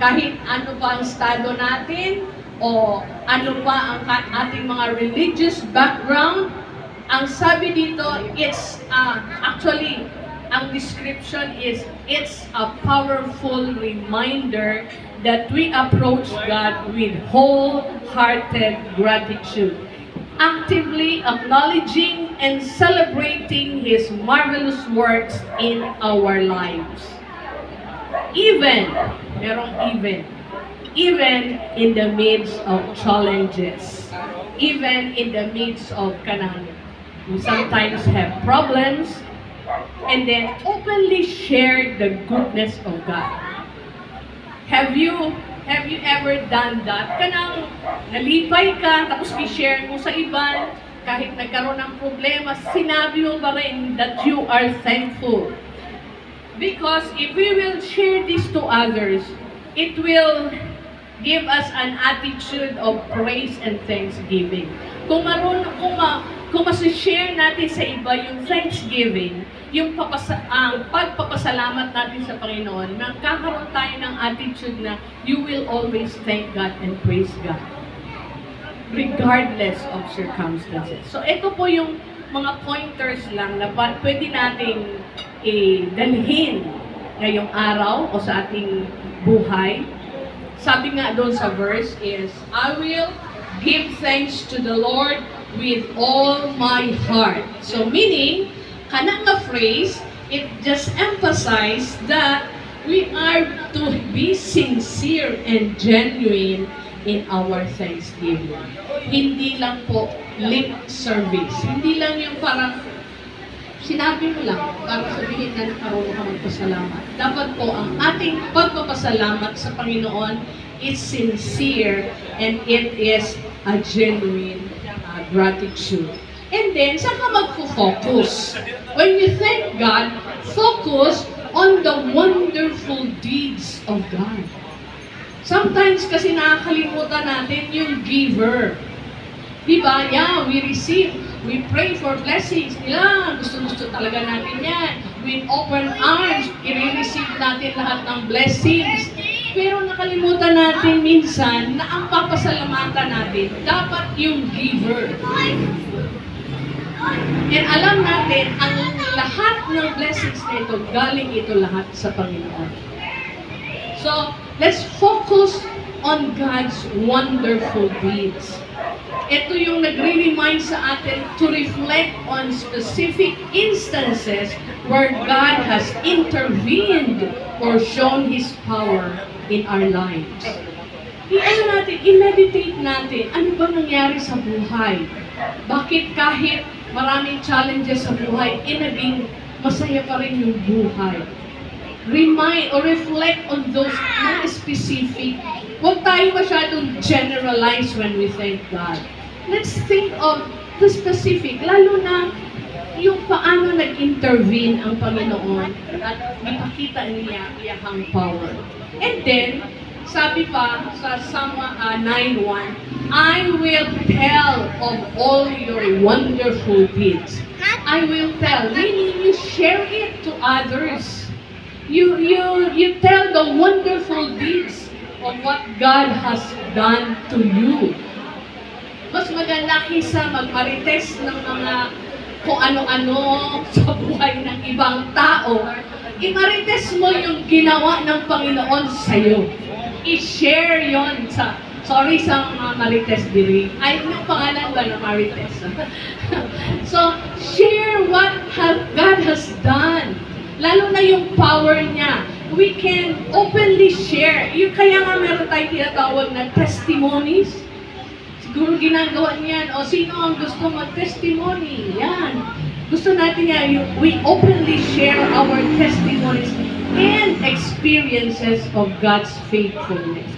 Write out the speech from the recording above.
kahit ano pa ang estado natin, o ano pa ang ating mga religious background, ang sabi dito, actually, ang description is, it's a powerful reminder that we approach God with wholehearted gratitude, actively acknowledging and celebrating His marvelous works in our lives. Even in the midst of challenges, even in the midst of we sometimes have problems, and then openly share the goodness of God. Have you ever done that? Kanang nalipay ka, tapos i-share mo sa iba, kahit nagkaroon ng problema, sinabi mo ba rin that you are thankful? Because if we will share this to others, it will give us an attitude of praise and thanksgiving. Kung mas-share natin sa iba yung thanksgiving, yung pagpapasalamat natin sa Panginoon, magkakaroon tayo ng attitude na you will always thank God and praise God, regardless of circumstances. So, ito po yung mga pointers lang na pwede nating dalhin ngayong araw o sa ating buhay. Sabi nga doon sa verse is, I will give thanks to the Lord with all my heart. So meaning, kanang nga phrase, it just emphasizes that we are to be sincere and genuine in our thanksgiving. Hindi lang po lip service. Hindi lang yung parang sinabi mo lang para sabihin na nakaroon ka magpasalamat. Dapat po ang ating pagpapasalamat sa Panginoon is sincere and it is a genuine gratitude. And then, saan ka magpo-focus? When you thank God, focus on the wonderful deeds of God. Sometimes kasi nakakalimutan natin yung giver. Diba? Yeah, we receive. We pray for blessings. Gusto-gusto talaga natin yan. With open arms, i-receive natin lahat ng blessings. Pero nakalimutan natin minsan na ang papasalamatan natin dapat yung giver. And alam natin, ang lahat ng blessings na ito, galing ito lahat sa Panginoon. So, let's focus on God's wonderful deeds. Ito yung nagre-remind sa atin to reflect on specific instances where God has intervened or shown His power in our lives. I-meditate natin, ano ba nangyari sa buhay? Bakit kahit maraming challenges sa buhay, naging masaya pa rin yung buhay? Remind or reflect on those mga specific. Huwag tayo masyadong generalize when we thank God. Let's think of the specific, lalo na yung paano nag-intervene ang Panginoon at ipakita niya iyahang power. And then, sabi pa sa Psalm 9:1, I will tell of all your wonderful deeds. I will tell, meaning you share it to others. You tell the wonderful deeds of what God has done to you. Mas maganda kaysa magmarites ng mga kung ano-ano sa buhay ng ibang tao. Imarites mo yung ginawa ng Panginoon sa'yo. I-share yon sa, sorry sa mga marites diri. Ay, yung pangalan ba na marites? So, share what God has done. Lalo na yung power niya. We can openly share. Yung kaya nga meron tayong tinatawag na testimonies. Siguro ginagawa niyan. O sino ang gusto mag-testimony? Yan. Gusto natin yan. We openly share our testimonies and experiences of God's faithfulness.